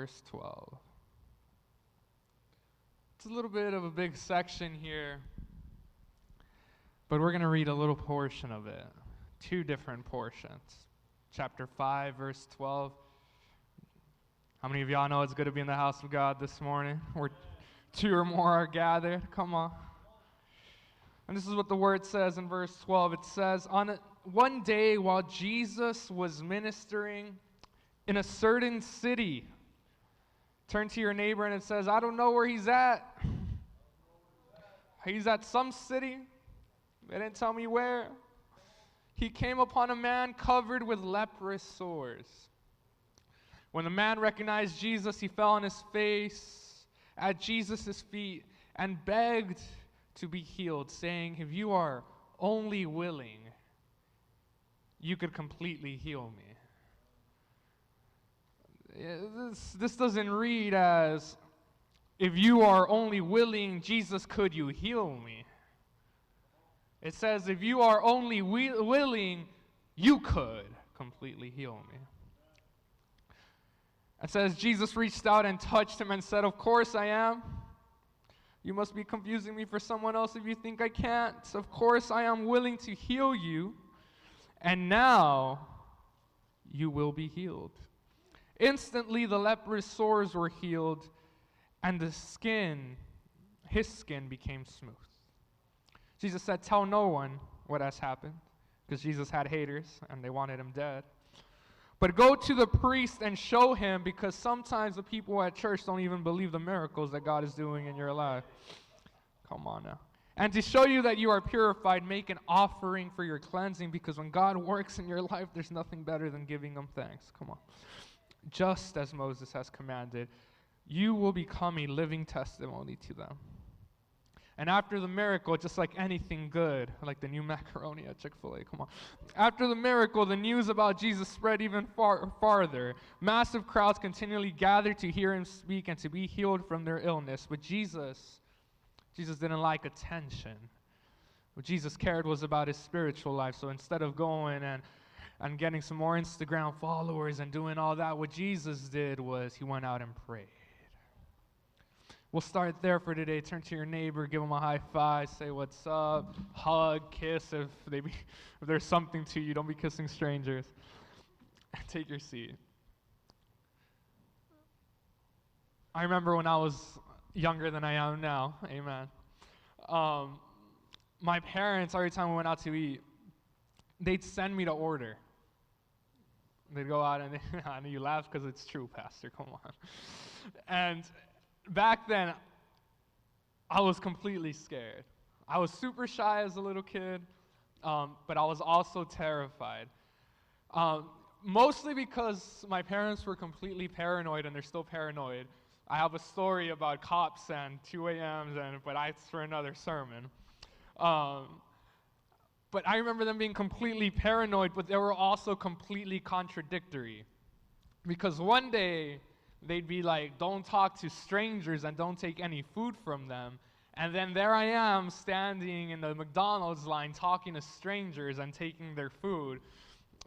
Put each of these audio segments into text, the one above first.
verse 12. It's a little bit of a big section here, but we're going to read a little portion of it. Two different portions. Chapter 5, verse 12. How many of y'all know it's good to be in the house of God this morning? Where two or more are gathered. Come on. And this is what the word says in verse 12. It says, one day while Jesus was ministering in a certain city, turn to your neighbor and it says, I don't know where he's at. He's at some city. They didn't tell me where. He came upon a man covered with leprous sores. When the man recognized Jesus, he fell on his face at Jesus' feet and begged to be healed, saying, if you are only willing, you could completely heal me. This doesn't read as, if you are only willing, Jesus, could you heal me? It says, if you are only willing, you could completely heal me. It says, Jesus reached out and touched him and said, of course I am. You must be confusing me for someone else if you think I can't. Of course I am willing to heal you, and now you will be healed. Instantly the leprous sores were healed, and his skin became smooth. Jesus said, tell no one what has happened, because Jesus had haters, and they wanted him dead. But go to the priest and show him, because sometimes the people at church don't even believe the miracles that God is doing in your life. Come on now. And to show you that you are purified, make an offering for your cleansing, because when God works in your life, there's nothing better than giving him thanks. Come on. Just as Moses has commanded, you will become a living testimony to them. And after the miracle, just like anything good, like the new macaroni at Chick-fil-A, come on. After the miracle, the news about Jesus spread even farther. Massive crowds continually gathered to hear him speak and to be healed from their illness. But Jesus didn't like attention. What Jesus cared was about his spiritual life. So instead of going and getting some more Instagram followers and doing all that, what Jesus did was he went out and prayed. We'll start there for today. Turn to your neighbor, give them a high five, say what's up, hug, kiss if there's something to you. Don't be kissing strangers. Take your seat. I remember when I was younger than I am now. Amen. My parents, every time we went out to eat, they'd send me to order. They'd go out and I know you laugh because it's true, Pastor. Come on. And back then, I was completely scared. I was super shy as a little kid, but I was also terrified. Mostly because my parents were completely paranoid, and they're still paranoid. I have a story about cops and 2 a.m.s, but that's for another sermon. But I remember them being completely paranoid, but they were also completely contradictory. Because one day, they'd be like, don't talk to strangers and don't take any food from them. And then there I am standing in the McDonald's line talking to strangers and taking their food.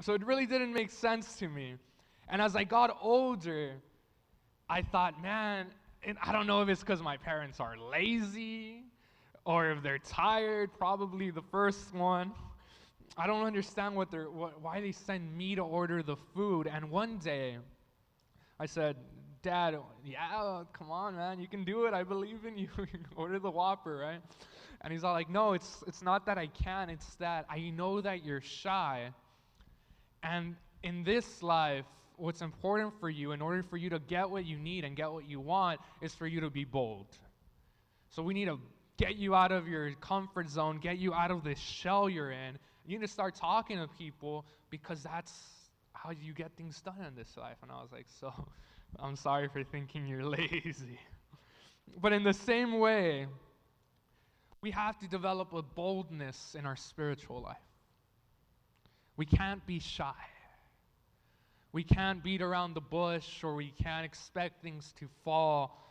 So it really didn't make sense to me. And as I got older, I thought, man, and I don't know if it's because my parents are lazy or if they're tired, probably the first one. I don't understand why they send me to order the food. And one day, I said, Dad, yeah, come on, man, you can do it. I believe in you. Order the Whopper, right? And he's all like, no, it's not that I can. It's that I know that you're shy. And in this life, what's important for you, in order for you to get what you need and get what you want, is for you to be bold. So we need to get you out of your comfort zone, get you out of this shell you're in. You need to start talking to people, because that's how you get things done in this life. And I was like, so I'm sorry for thinking you're lazy. But in the same way, we have to develop a boldness in our spiritual life. We can't be shy. We can't beat around the bush, or we can't expect things to fall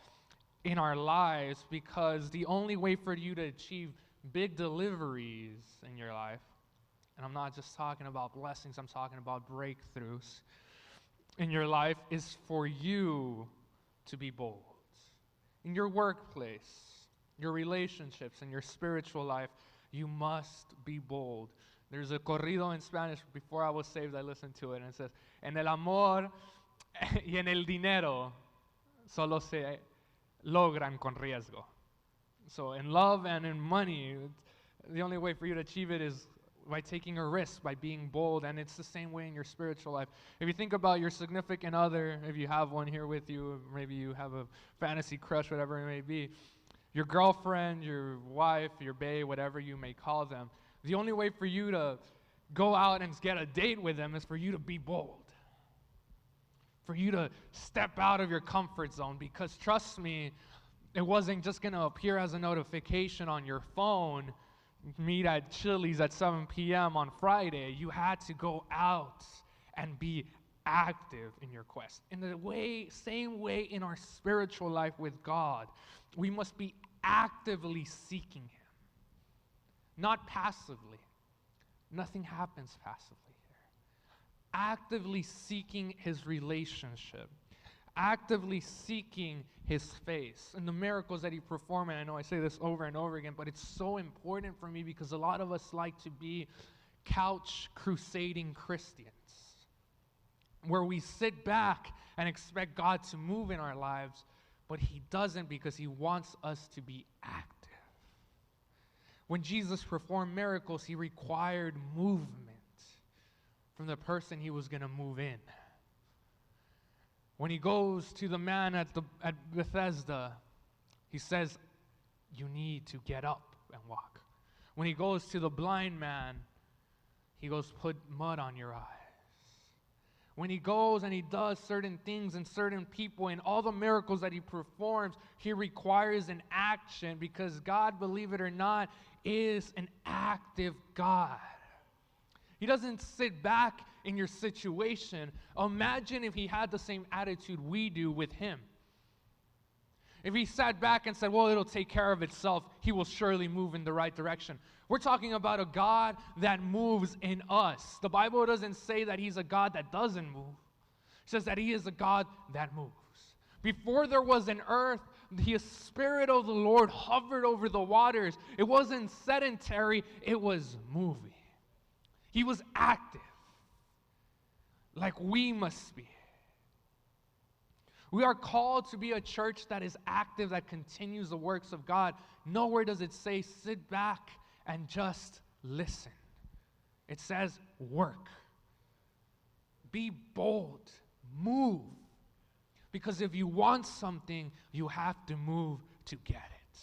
in our lives, because the only way for you to achieve big deliveries in your life, and I'm not just talking about blessings, I'm talking about breakthroughs in your life, is for you to be bold. In your workplace, your relationships, and your spiritual life, you must be bold. There's a corrido in Spanish. Before I was saved, I listened to it, and it says, en el amor y en el dinero solo se logran con riesgo. So in love and in money, the only way for you to achieve it is by taking a risk, by being bold, and it's the same way in your spiritual life. If you think about your significant other, if you have one here with you, maybe you have a fantasy crush, whatever it may be, your girlfriend, your wife, your bae, whatever you may call them, the only way for you to go out and get a date with them is for you to be bold, for you to step out of your comfort zone, because trust me, it wasn't just going to appear as a notification on your phone, meet at Chili's at 7 p.m. on Friday. You had to go out and be active in your quest. In the same way in our spiritual life with God, we must be actively seeking Him, not passively. Nothing happens passively here. Actively seeking His relationship, actively seeking His face and the miracles that He performed. And I know I say this over and over again, but it's so important for me because a lot of us like to be couch crusading Christians, where we sit back and expect God to move in our lives, but He doesn't, because He wants us to be active. When Jesus performed miracles, He required movement from the person He was going to move in. When He goes to the man at Bethesda, He says, you need to get up and walk. When He goes to the blind man, He goes, put mud on your eyes. When He goes and He does certain things and certain people and all the miracles that He performs, He requires an action, because God, believe it or not, is an active God. He doesn't sit back in your situation. Imagine if He had the same attitude we do with Him. If He sat back and said, well, it'll take care of itself, He will surely move in the right direction. We're talking about a God that moves in us. The Bible doesn't say that He's a God that doesn't move. It says that He is a God that moves. Before there was an earth, the Spirit of the Lord hovered over the waters. It wasn't sedentary, it was moving. He was active, like we must be. We are called to be a church that is active, that continues the works of God. Nowhere does it say sit back and just listen. It says work. Be bold. Move. Because if you want something, you have to move to get it.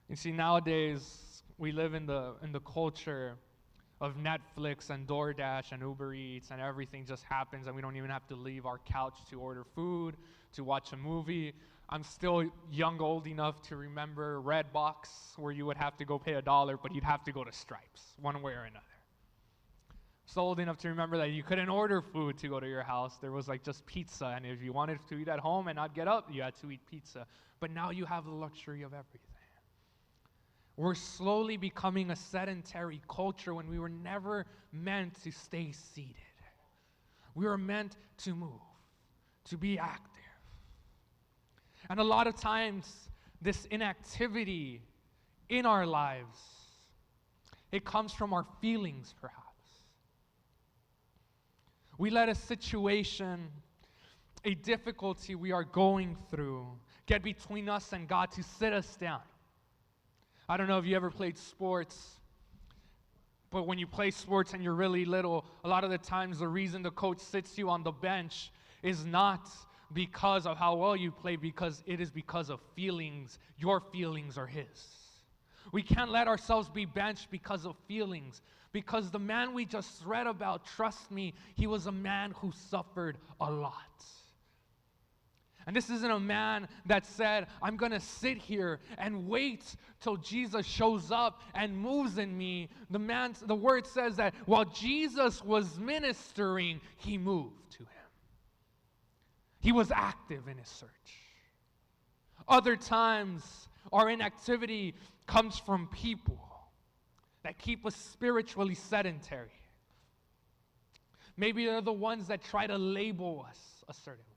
You see, nowadays, we live in the culture of Netflix and DoorDash and Uber Eats, and everything just happens, and we don't even have to leave our couch to order food, to watch a movie. I'm still old enough to remember Redbox, where you would have to go pay $1, but you'd have to go to Stripes, one way or another. So old enough to remember that you couldn't order food to go to your house. There was like just pizza, and if you wanted to eat at home and not get up, you had to eat pizza. But now you have the luxury of everything. We're slowly becoming a sedentary culture when we were never meant to stay seated. We were meant to move, to be active. And a lot of times, this inactivity in our lives, it comes from our feelings, perhaps. We let a situation, a difficulty we are going through, get between us and God to sit us down. I don't know if you ever played sports, but when you play sports and you're really little, a lot of the times the reason the coach sits you on the bench is not because of how well you play, because it is because of feelings. Your feelings are His. We can't let ourselves be benched because of feelings, because the man we just read about, trust me, he was a man who suffered a lot. And this isn't a man that said, I'm going to sit here and wait till Jesus shows up and moves in me. The word says that while Jesus was ministering, He moved to Him. He was active in His search. Other times, our inactivity comes from people that keep us spiritually sedentary. Maybe they're the ones that try to label us a certain way.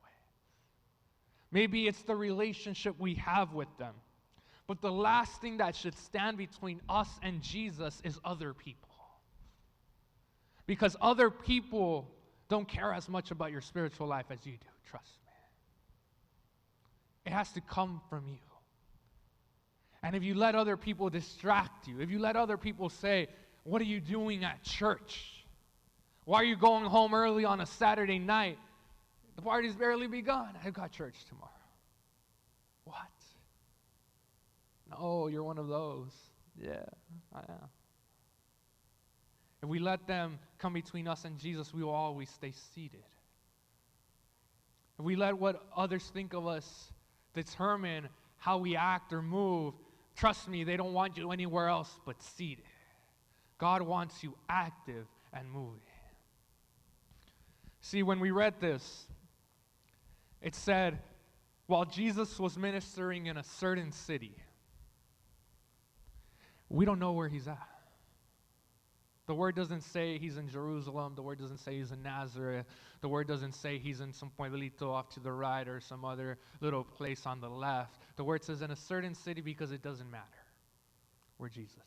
Maybe it's the relationship we have with them. But the last thing that should stand between us and Jesus is other people. Because other people don't care as much about your spiritual life as you do, trust me. It has to come from you. And if you let other people distract you, if you let other people say, what are you doing at church? Why are you going home early on a Saturday night? The party's barely begun. I've got church tomorrow. What? No, you're one of those. Yeah, I am. If we let them come between us and Jesus, we will always stay seated. If we let what others think of us determine how we act or move, trust me, they don't want you anywhere else but seated. God wants you active and moving. See, when we read this, it said, while Jesus was ministering in a certain city, we don't know where he's at. The word doesn't say he's in Jerusalem. The word doesn't say he's in Nazareth. The word doesn't say he's in some pueblito off to the right or some other little place on the left. The word says in a certain city because it doesn't matter where Jesus is.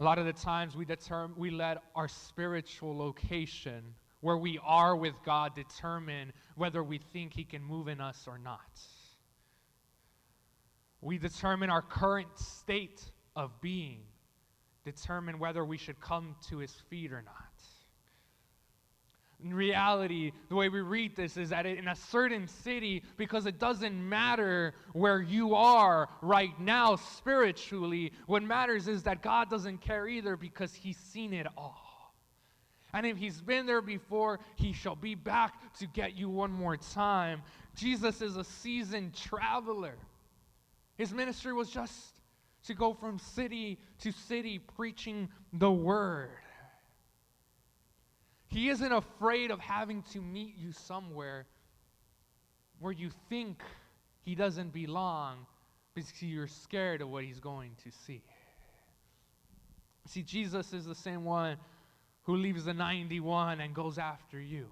A lot of the times we let our spiritual location, where we are with God, determine whether we think he can move in us or not. We determine our current state of being, determine whether we should come to his feet or not. In reality, the way we read this is that in a certain city, because it doesn't matter where you are right now spiritually, what matters is that God doesn't care either because he's seen it all. And if he's been there before, he shall be back to get you one more time. Jesus is a seasoned traveler. His ministry was just to go from city to city preaching the word. He isn't afraid of having to meet you somewhere where you think he doesn't belong because you're scared of what he's going to see. See, Jesus is the same one who leaves the 91 and goes after you,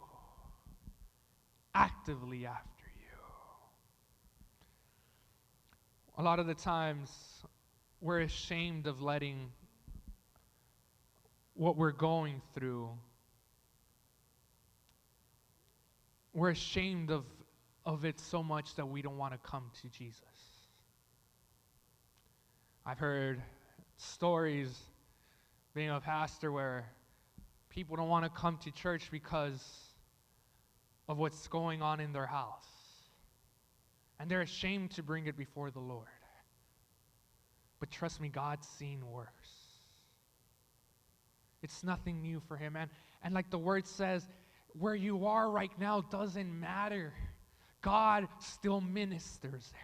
actively after you. A lot of the times, we're ashamed of letting what we're going through. We're ashamed of it so much that we don't want to come to Jesus. I've heard stories being a pastor where people don't want to come to church because of what's going on in their house. And they're ashamed to bring it before the Lord. But trust me, God's seen worse. It's nothing new for him. And like the word says, where you are right now doesn't matter. God still ministers there.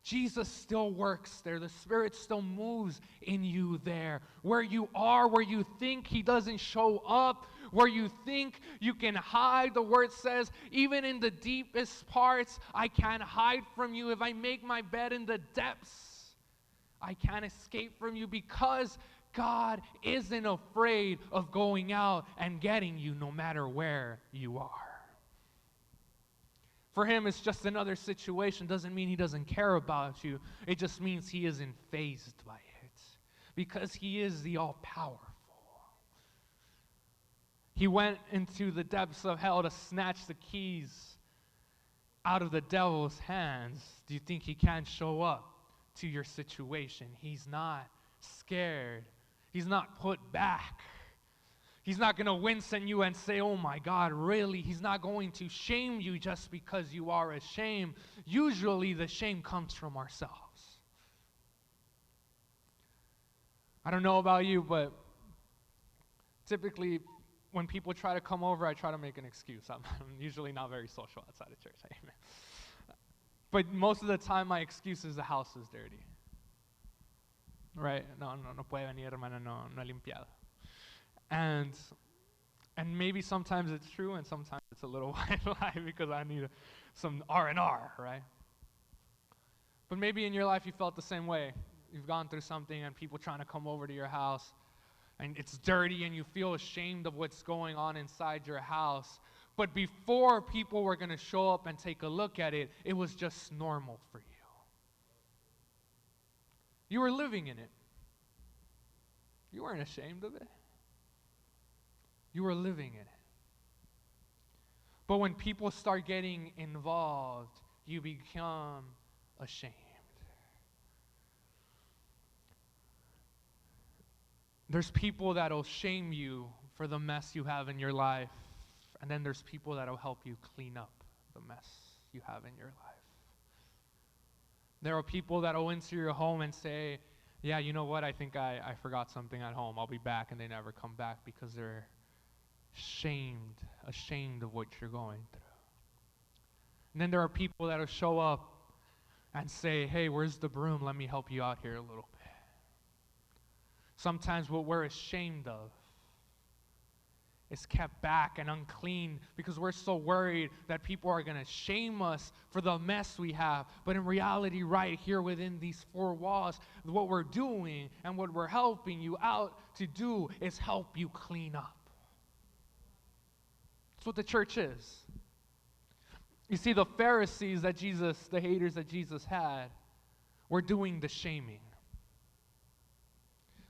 Jesus still works there. The Spirit still moves in you there. Where you are, where you think he doesn't show up, where you think you can hide, the word says, even in the deepest parts, I can't hide from you. If I make my bed in the depths, I can't escape from you, because God isn't afraid of going out and getting you no matter where you are. For him, it's just another situation. Doesn't mean he doesn't care about you. It just means he isn't fazed by it, because he is the all-powerful. He went into the depths of hell to snatch the keys out of the devil's hands. Do you think he can't show up to your situation? He's not scared. He's not put back. He's not going to wince at you and say, oh my God, really? He's not going to shame you just because you are ashamed. Usually the shame comes from ourselves. I don't know about you, but typically when people try to come over, I try to make an excuse. I'm usually not very social outside of church. Amen. But most of the time my excuse is the house is dirty. Right? No puede venir, hermana, no he limpiado. And maybe sometimes it's true, and sometimes it's a little white lie because I need some R&R, right? But maybe in your life you felt the same way. You've gone through something and people trying to come over to your house, and it's dirty and you feel ashamed of what's going on inside your house. But before people were going to show up and take a look at it, it was just normal for you. You were living in it. You weren't ashamed of it. You were living in it. But when people start getting involved, you become ashamed. There's people that'll shame you for the mess you have in your life, and then there's people that'll help you clean up the mess you have in your life. There are people that'll enter your home and say, yeah, you know what, I think I forgot something at home. I'll be back, and they never come back because they're ashamed of what you're going through. And then there are people that'll show up and say, hey, where's the broom? Let me help you out here a little bit. Sometimes what we're ashamed of is kept back and unclean because we're so worried that people are going to shame us for the mess we have. But in reality, right here within these four walls, what we're doing and what we're helping you out to do is help you clean up. That's what the church is. You see, the Pharisees that Jesus, the haters that Jesus had, were doing the shaming.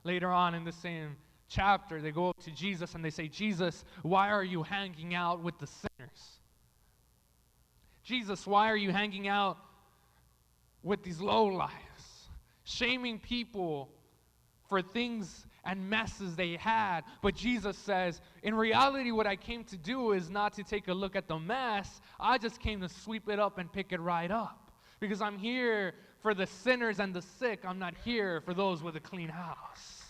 Later on in the same chapter, they go up to Jesus and they say, Jesus, why are you hanging out with the sinners? Jesus, why are you hanging out with these lowlifes? Shaming people for things and messes they had. But Jesus says, in reality, what I came to do is not to take a look at the mess. I just came to sweep it up and pick it right up. Because I'm here for the sinners and the sick. I'm not here for those with a clean house.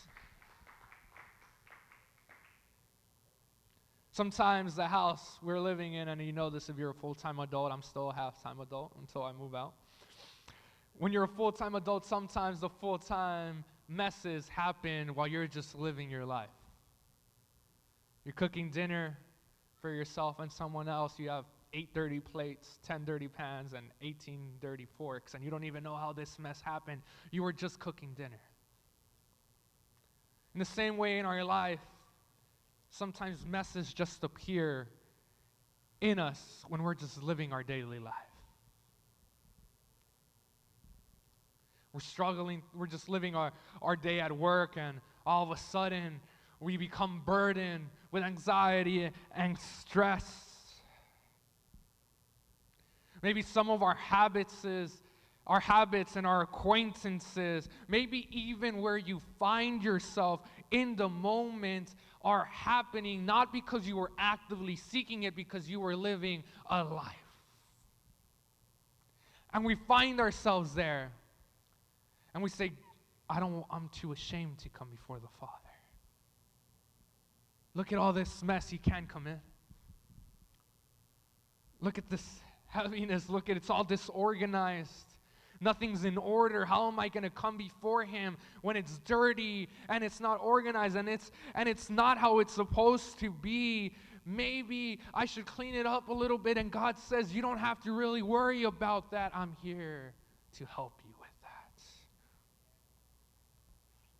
Sometimes the house we're living in, and you know this if you're a full-time adult, I'm still a half-time adult until I move out. When you're a full-time adult, sometimes the full-time messes happen while you're just living your life. You're cooking dinner for yourself and someone else. You have 8 dirty plates, 10 dirty pans, and 18 dirty forks, and you don't even know how this mess happened. You were just cooking dinner. In the same way in our life, sometimes messes just appear in us when we're just living our daily life. We're struggling, we're just living our day at work, and all of a sudden we become burdened with anxiety and stress. Maybe some of our habits and our acquaintances, maybe even where you find yourself in the moment, are happening not because you were actively seeking it, because you were living a life. And we find ourselves there, and we say, I'm too ashamed to come before the Father. Look at all this mess, He can't come in. Look at this heaviness, look at it's all disorganized. Nothing's in order. How am I going to come before Him when it's dirty and it's not organized and it's not how it's supposed to be? Maybe I should clean it up a little bit. And God says, you don't have to really worry about that. I'm here to help you with that.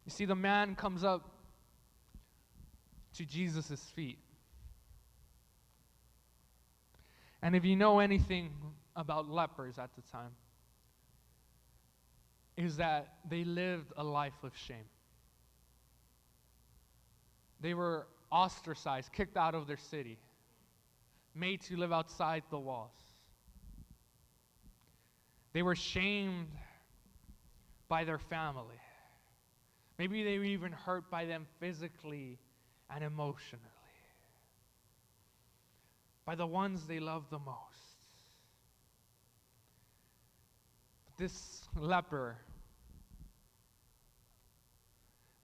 You see, the man comes up to Jesus' feet. And if you know anything about lepers at the time, is that they lived a life of shame. They were ostracized, kicked out of their city, made to live outside the walls. They were shamed by their family. Maybe they were even hurt by them physically and emotionally. By the ones they loved the most. This leper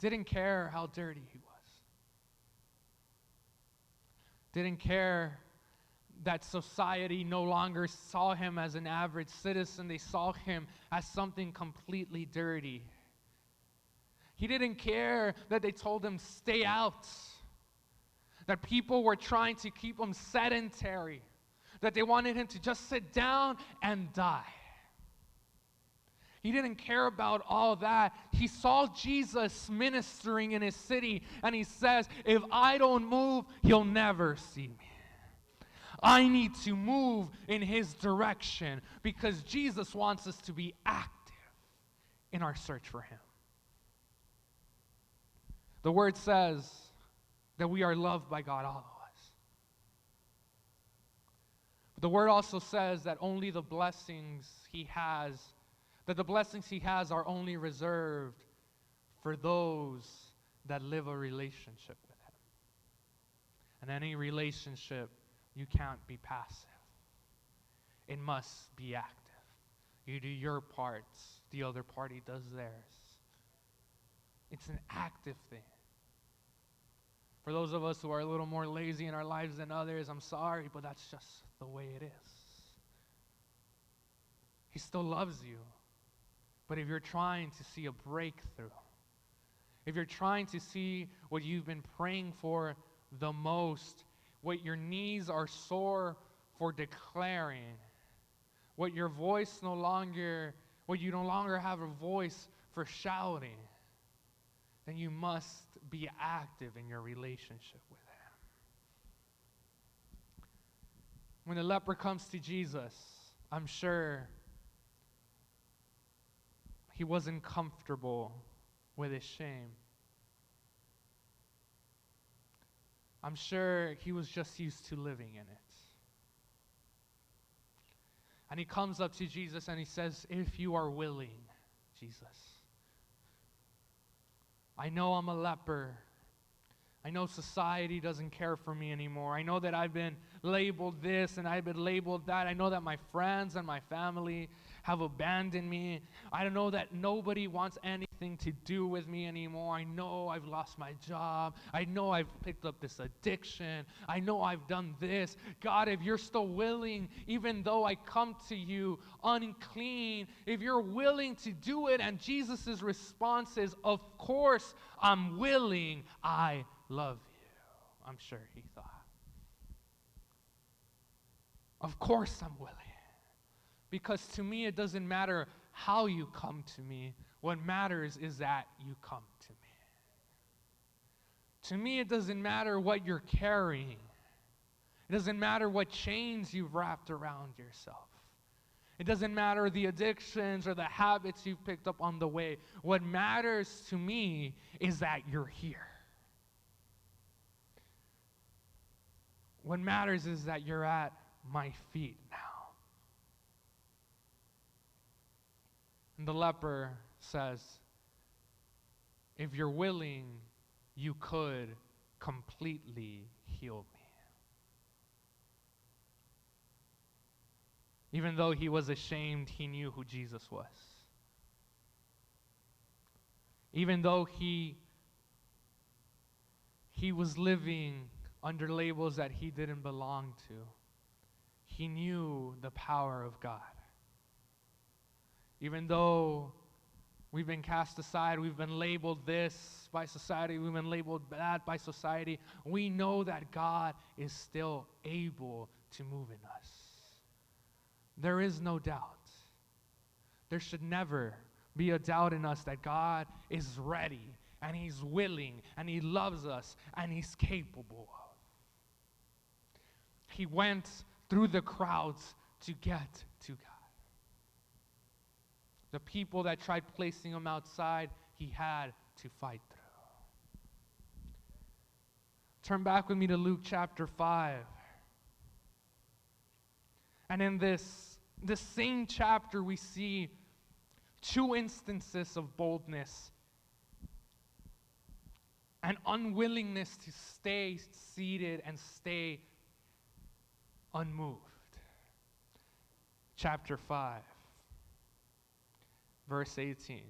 didn't care how dirty he was. Didn't care that society no longer saw him as an average citizen. They saw him as something completely dirty. He didn't care that they told him, stay out. That people were trying to keep him sedentary. That they wanted him to just sit down and die. He didn't care about all that. He saw Jesus ministering in his city, and he says, if I don't move, he'll never see me. I need to move in His direction because Jesus wants us to be active in our search for Him. The Word says that we are loved by God, all of us. But the Word also says that only the blessings He has, that the blessings He has are only reserved for those that live a relationship with Him. And any relationship, you can't be passive. It must be active. You do your parts, the other party does theirs. It's an active thing. For those of us who are a little more lazy in our lives than others, I'm sorry, but that's just the way it is. He still loves you. But if you're trying to see a breakthrough, if you're trying to see what you've been praying for the most, what your knees are sore for declaring, what you no longer have a voice for shouting, then you must be active in your relationship with Him. When the leper comes to Jesus, I'm sure he wasn't comfortable with his shame. I'm sure he was just used to living in it. And he comes up to Jesus and he says, if you are willing, Jesus, I know I'm a leper. I know society doesn't care for me anymore. I know that I've been labeled this and I've been labeled that. I know that my friends and my family have abandoned me. I know that nobody wants anything to do with me anymore. I know I've lost my job. I know I've picked up this addiction. I know I've done this. God, if you're still willing, even though I come to you unclean, if you're willing to do it, and Jesus' response is, of course I'm willing. I love you. I'm sure he thought. Of course I'm willing. Because to me, it doesn't matter how you come to me. What matters is that you come to me. To me, it doesn't matter what you're carrying. It doesn't matter what chains you've wrapped around yourself. It doesn't matter the addictions or the habits you've picked up on the way. What matters to me is that you're here. What matters is that you're at my feet now. And the leper says, if you're willing, you could completely heal me. Even though he was ashamed, he knew who Jesus was. Even though he was living under labels that he didn't belong to, he knew the power of God. Even though we've been cast aside, we've been labeled this by society, we've been labeled that by society, we know that God is still able to move in us. There is no doubt. There should never be a doubt in us that God is ready and He's willing and He loves us and He's capable of. He went through the crowds to get to God. The people that tried placing Him outside, He had to fight through. Turn back with me to Luke chapter 5. And in this same chapter, we see two instances of boldness and unwillingness to stay seated and stay unmoved. Chapter 5, verse 18.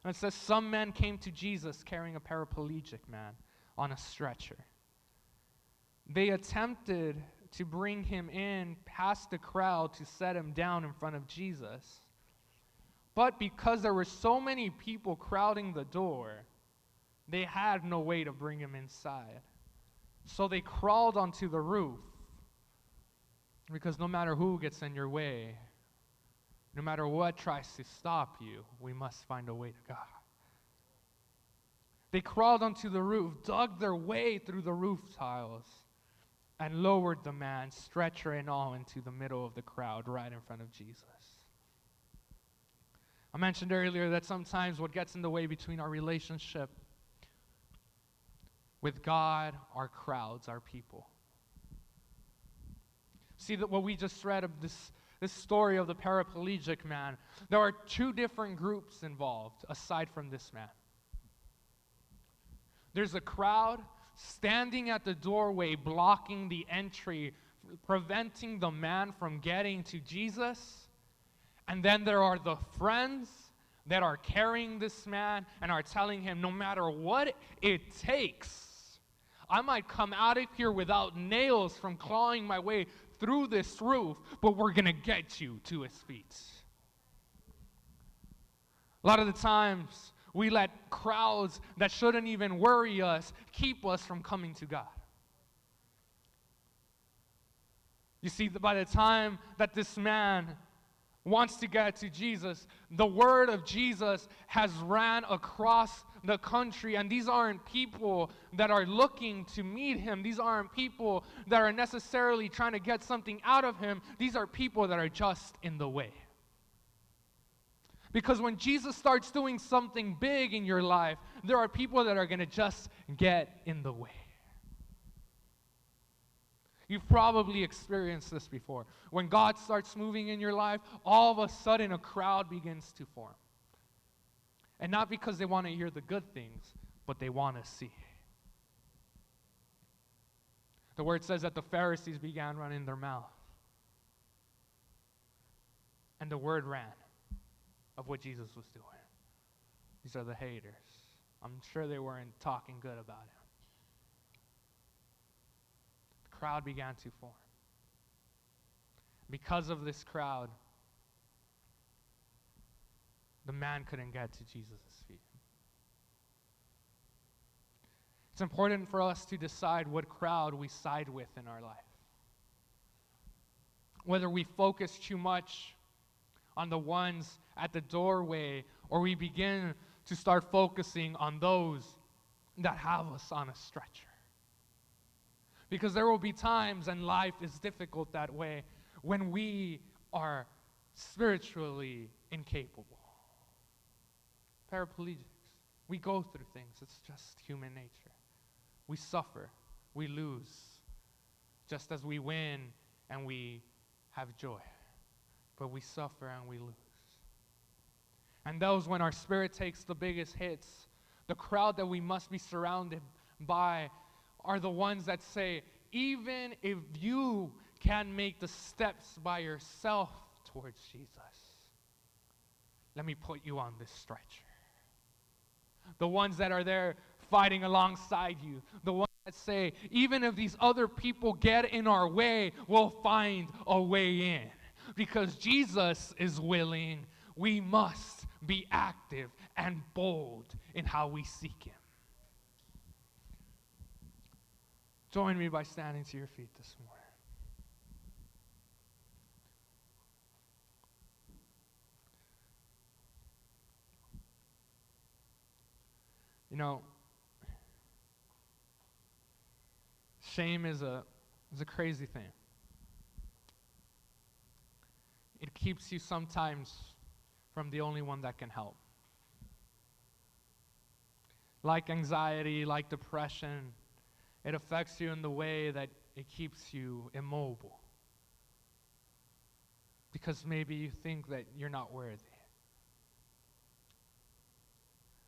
And it says, some men came to Jesus carrying a paraplegic man on a stretcher. They attempted to bring him in past the crowd to set him down in front of Jesus. But because there were so many people crowding the door, they had no way to bring him inside. So they crawled onto the roof, because no matter who gets in your way, no matter what tries to stop you, we must find a way to God. They crawled onto the roof, dug their way through the roof tiles, and lowered the man, stretcher and all, into the middle of the crowd right in front of Jesus. I mentioned earlier that sometimes what gets in the way between our relationship with God are crowds, are people. See that what we just read of this story of the paraplegic man, there are two different groups involved aside from this man. There's a crowd standing at the doorway, blocking the entry, preventing the man from getting to Jesus. And then there are the friends that are carrying this man and are telling him, no matter what it takes, I might come out of here without nails from clawing my way through this roof, but we're going to get you to his feet. A lot of the times, we let crowds that shouldn't even worry us keep us from coming to God. You see, by the time that this man wants to get to Jesus, the word of Jesus has ran across the country, and these aren't people that are looking to meet him. These aren't people that are necessarily trying to get something out of him. These are people that are just in the way. Because when Jesus starts doing something big in your life, there are people that are going to just get in the way. You've probably experienced this before. When God starts moving in your life, all of a sudden a crowd begins to form. And not because they want to hear the good things, but they want to see. The word says that the Pharisees began running their mouth. And the word ran of what Jesus was doing. These are the haters. I'm sure they weren't talking good about him. The crowd began to form. Because of this crowd, the man couldn't get to Jesus' feet. It's important for us to decide what crowd we side with in our life. Whether we focus too much on the ones at the doorway, or we begin to start focusing on those that have us on a stretcher. Because there will be times, and life is difficult that way, when we are spiritually incapable. Paraplegics, we go through things. It's just human nature. We suffer, we lose, just as we win and we have joy. But we suffer and we lose. And those, when our spirit takes the biggest hits, the crowd that we must be surrounded by are the ones that say, even if you can make the steps by yourself towards Jesus, let me put you on this stretcher. The ones that are there fighting alongside you, the ones that say, even if these other people get in our way, we'll find a way in. Because Jesus is willing, we must be active and bold in how we seek him. Join me by standing to your feet this morning. You know, shame is a crazy thing. It keeps you sometimes from the only one that can help. Like anxiety, like depression, it affects you in the way that it keeps you immobile. Because maybe you think that you're not worthy.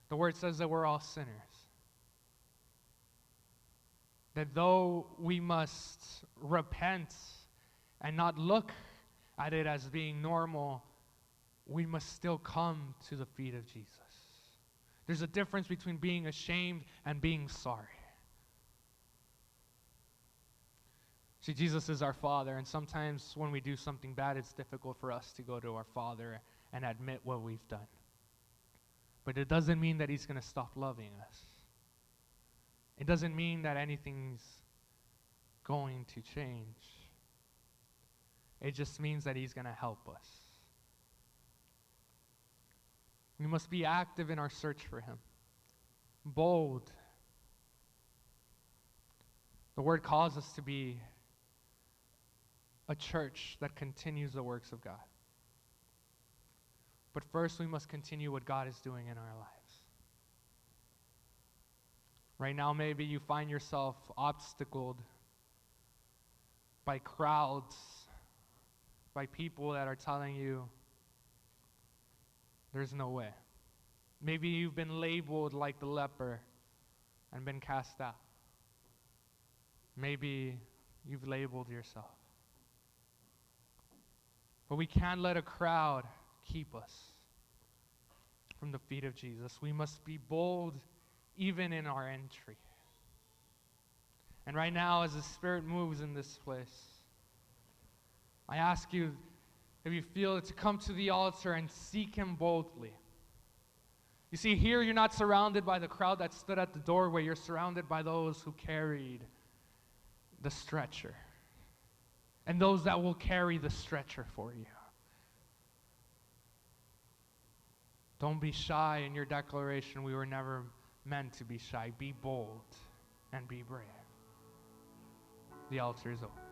The word says that we're all sinners. That though we must repent and not look at it as being normal, we must still come to the feet of Jesus. There's a difference between being ashamed and being sorry. See, Jesus is our Father, and sometimes when we do something bad, it's difficult for us to go to our Father and admit what we've done. But it doesn't mean that he's going to stop loving us. It doesn't mean that anything's going to change. It just means that he's going to help us. We must be active in our search for him. Bold. The word calls us to be a church that continues the works of God. But first, we must continue what God is doing in our lives. Right now, maybe you find yourself obstacled by crowds, by people that are telling you there's no way. Maybe you've been labeled like the leper and been cast out. Maybe you've labeled yourself. But we can't let a crowd keep us from the feet of Jesus. We must be bold even in our entry. And right now, as the Spirit moves in this place, I ask you, if you feel it, to come to the altar and seek Him boldly. You see, here you're not surrounded by the crowd that stood at the doorway. You're surrounded by those who carried the stretcher and those that will carry the stretcher for you. Don't be shy in your declaration. We were never meant to be shy. Be bold and be brave. The altar is open.